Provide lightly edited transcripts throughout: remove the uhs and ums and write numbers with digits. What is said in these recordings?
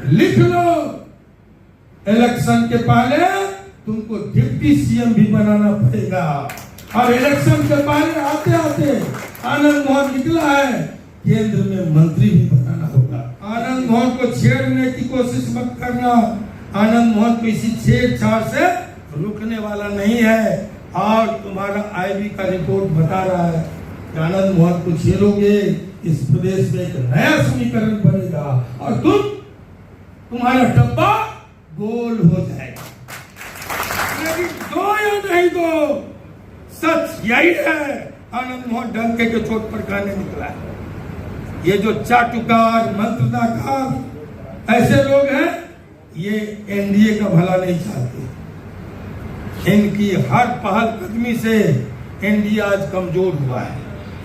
लिख लो, इलेक्शन के पहले तुमको डिप्टी सीएम भी बनाना पड़ेगा। और इलेक्शन के पहले आते आते आनंद मोहन निकला है, केंद्र में मंत्री भी बनाना होगा। आनंद मोहन को छेड़ने की कोशिश मत करना। आनंद मोहन किसी छेड़छाड़ से रुकने वाला नहीं है। और तुम्हारा आईबी का रिपोर्ट बता रहा है कि आनंद मोहन को छेड़ोगे, इस प्रदेश में एक नया समीकरण बनेगा और तुम्हारा डब्बा गोल हो जाएगा। लेकिन दो या नहीं दो, सच यही है। आनंद मोहन डंके के चोट पर खाने निकला है। ये जो चाटुकार मंत्रदाकार ऐसे लोग हैं, ये एनडीए का भला नहीं चाहते। इनकी हर पहल कदमी से एनडीए आज कमजोर हुआ है।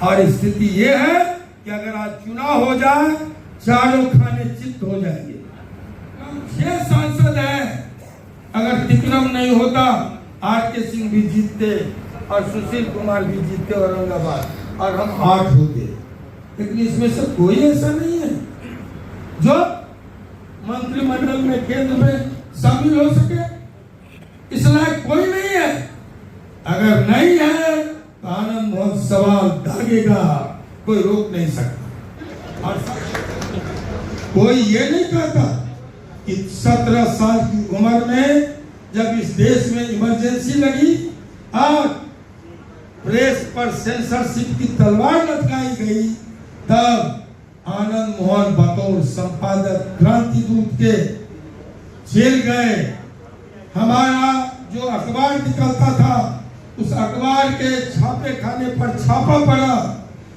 और स्थिति ये है कि अगर आज चुनाव हो जाए, चारों खाने चित्त हो जाएंगे। हम 6 सांसद हैं। अगर तिकरम नहीं होता, आर.के. सिंह भी जीतते और सुशील कुमार भी जीतते औरंगाबाद, और हम 8 होते। लेकिन इसमें से कोई ऐसा नहीं है जो मंत्रिमंडल में, केंद्र में शामिल हो सके। इस लायक कोई नहीं है। अगर नहीं है तो आनंद मोहन सवाल दागेगा, कोई रोक नहीं सकता। और कोई ये नहीं कहता कि 17 साल की उम्र में जब इस देश में इमरजेंसी लगी और प्रेस पर सेंसरशिप की तलवार लटकाई गई, तब आनंद मोहन बतौर संपादक क्रांति दूत के जेल गए। हमारा जो अखबार निकलता था, उस अखबार के छापे खाने पर छापा पड़ा,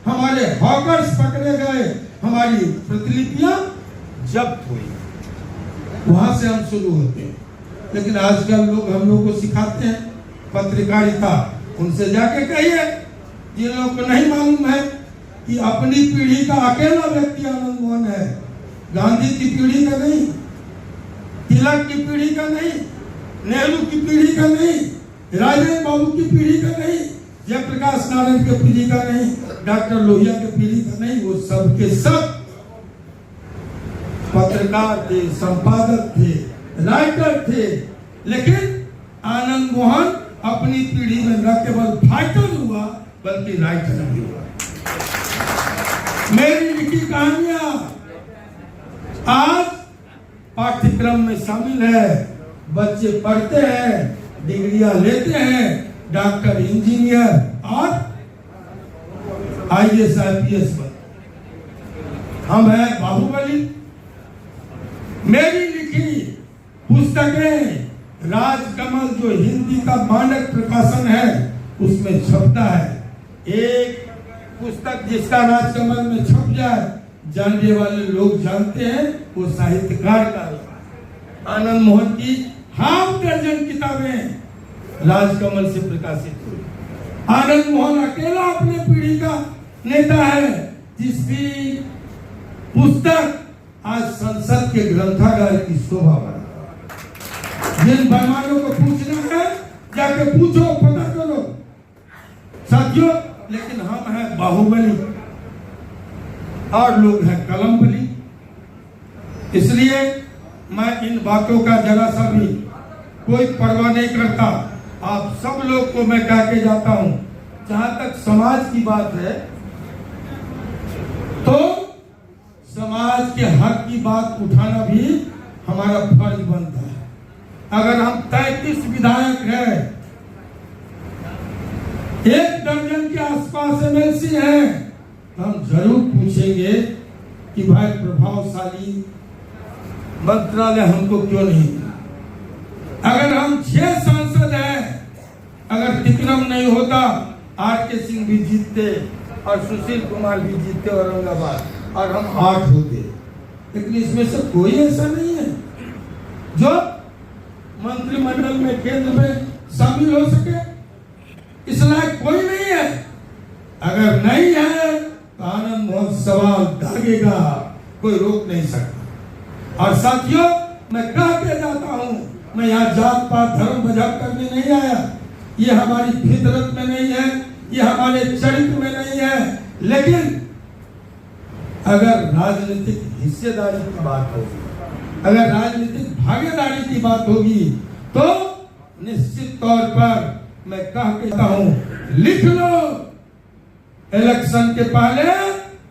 हमारे हॉकर्स पकड़े गए, हमारी प्रतिलिपियां जब्त हुई। वहां से हम शुरू होते हैं। लेकिन आजकल लोग हम लोग को सिखाते हैं पत्रकारिता। उनसे जाके कहिए, जिन लोगों को नहीं मालूम है कि अपनी पीढ़ी का अकेला व्यक्ति आनंद मोहन है, गांधी की पीढ़ी का नहीं, तिलक की पीढ़ी का नहीं, नेहरू की पीढ़ी का नहीं, राजेंद्र बाबू की पीढ़ी का नहीं, जयप्रकाश नारायण की पीढ़ी का नहीं, डॉक्टर लोहिया की पीढ़ी का नहीं। वो सब के सब पत्रकार थे, संपादक थे, राइटर थे। लेकिन आनंद मोहन अपनी पीढ़ी में न केवल फाइटर हुआ, बल्कि राइटर भी हुआ। मेरी लिखी कहानियां आज पाठ्यक्रम में शामिल है। बच्चे पढ़ते हैं, डिग्रियां लेते हैं, डॉक्टर, इंजीनियर और आईएएस आईपीएस बनते। हम हैं बाहुबली। मेरी लिखी पुस्तकें राजकमल, जो हिंदी का मानक प्रकाशन है, उसमें छपता है। एक पुस्तक जिसका राजकमल में छप जाए, जानने वाले लोग जानते हैं वो साहित्यकार का। आनंद मोहन की 1/2 दर्जन किताबें राजकमल से प्रकाशित हुई। आनंद मोहन अकेला अपने पीढ़ी का नेता है जिसकी पुस्तक आज संसद के ग्रंथागार की शोभा बढ़ा। जिन बेईमानों को पूछना है, जाके पूछो, पता करो साथियों। लेकिन हम हैं बाहुबली और लोग हैं कलमबली। इसलिए मैं इन बातों का जरा सा भी कोई परवाह नहीं करता। आप सब लोग को मैं कह के जाता हूं, जहां तक समाज की बात है, तो समाज के हक की बात उठाना भी हमारा फर्ज बनता है। अगर हम 33 विधायक हैं, 1 दर्जन के आसपास एमएलसी हैं, तो हम जरूर पूछेंगे कि भाई प्रभावशाली मंत्रालय हमको क्यों नहीं दिया। अगर हम 6 सांसद हैं, अगर तिकरम नहीं होता, आर.के. सिंह भी जीतते और सुशील कुमार भी जीतते औरंगाबाद, और हम 8 होते। लेकिन इसमें से कोई ऐसा नहीं है जो मंत्रिमंडल में, केंद्र में शामिल हो सके। इस लायक कोई नहीं है। अगर नहीं है तो आनंद मोहन सवाल दागेगा, कोई रोक नहीं सकता। और साथियों, मैं कह के जाता हूं, मैं यहाँ जात पात धर्म मजहब करने नहीं आया। ये हमारी फितरत में नहीं है, ये हमारे चरित्र में नहीं है। लेकिन अगर राजनीतिक हिस्सेदारी की बात होगी, अगर राजनीतिक भागीदारी की बात होगी तो निश्चित तौर पर मैं कहता हूं, लिख लो, इलेक्शन के पहले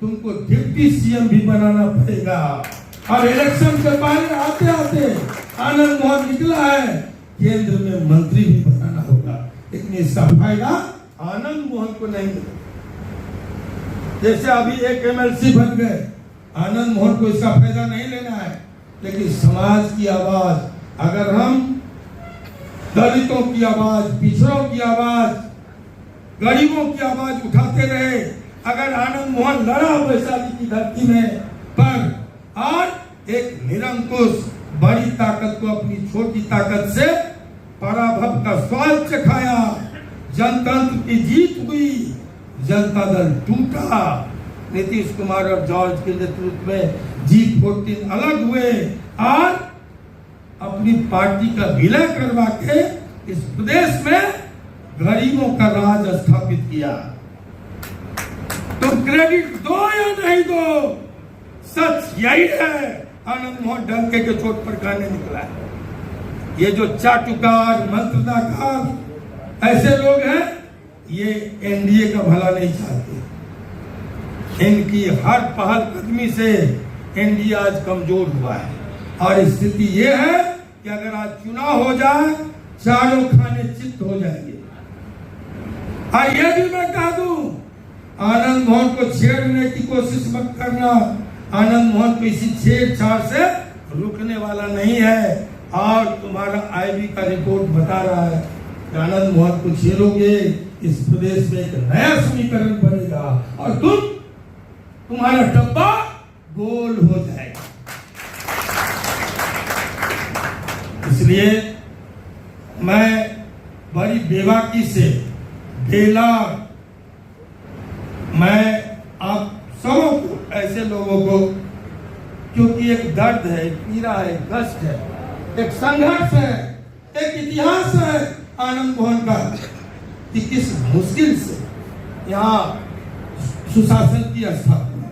तुमको डिप्टी सीएम भी बनाना पड़ेगा। और इलेक्शन के पहले आते आते आनंद मोहन निकला है, केंद्र में मंत्री भी बनाना होगा। लेकिन इसका फायदा आनंद मोहन को नहीं मिलेगा। जैसे अभी एक एमएलसी बन गए, आनंद मोहन को इसका फायदा नहीं लेना है। लेकिन समाज की आवाज, अगर हम दलितों की आवाज, पिछड़ों की आवाज, गरीबों की आवाज उठाते रहे, अगर आनंद मोहन लड़ा वैशाली की धरती में पर और एक निरंकुश बड़ी ताकत को अपनी छोटी ताकत से पराभव का स्वाद चखाया, जनतंत्र की जीत हुई, जनता दल टूटा, नीतीश कुमार और जॉर्ज के नेतृत्व में G14 अलग हुए और अपनी पार्टी का विलय करवा के इस प्रदेश में गरीबों का राज स्थापित किया। तुम क्रेडिट दो या नहीं दो, सच यही है, आनंद मोहन डंके के चोट पर खाने निकला है। ये जो चाटुकार, मंत्रदाकार ऐसे लोग हैं, ये एनडीए का भला नहीं चाहते। इनकी हर पहल कदमी से एनडीए आज कमजोर हुआ है और स्थिति ये है कि अगर आज चुनाव हो जाए, चारों खाने चित्त हो जाएंगे। और ये भी मैं कह दूं, आनंद मोहन को छेड़ने की कोशिश मत करना। आनंद मोहन को इसी छेड़छाड़ से रुकने वाला नहीं है। और तुम्हारा आईबी का रिपोर्ट बता रहा है कि आनंद मोहन को छेड़ोगे, इस प्रदेश में एक नया समीकरण बनेगा और तुम्हारा डब्बा गोल हो जाएगा। इसलिए मैं बड़ी बेबाकी से मैं आप सबों को, ऐसे लोगों को, क्योंकि एक दर्द है, एक पीड़ा है, एक कष्ट है, एक संघर्ष है, एक इतिहास है आनंद मोहन का, कि किस मुश्किल से यहाँ सुशासन की स्थापना।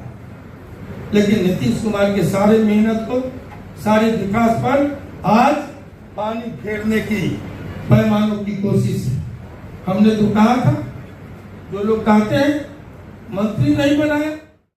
लेकिन नीतीश कुमार के सारे मेहनत को, सारे विकास पर आज पानी फेरने की पैमानों की कोशिश है। हमने तो कहा था, जो लोग कहते हैं मंत्री नहीं बनाए,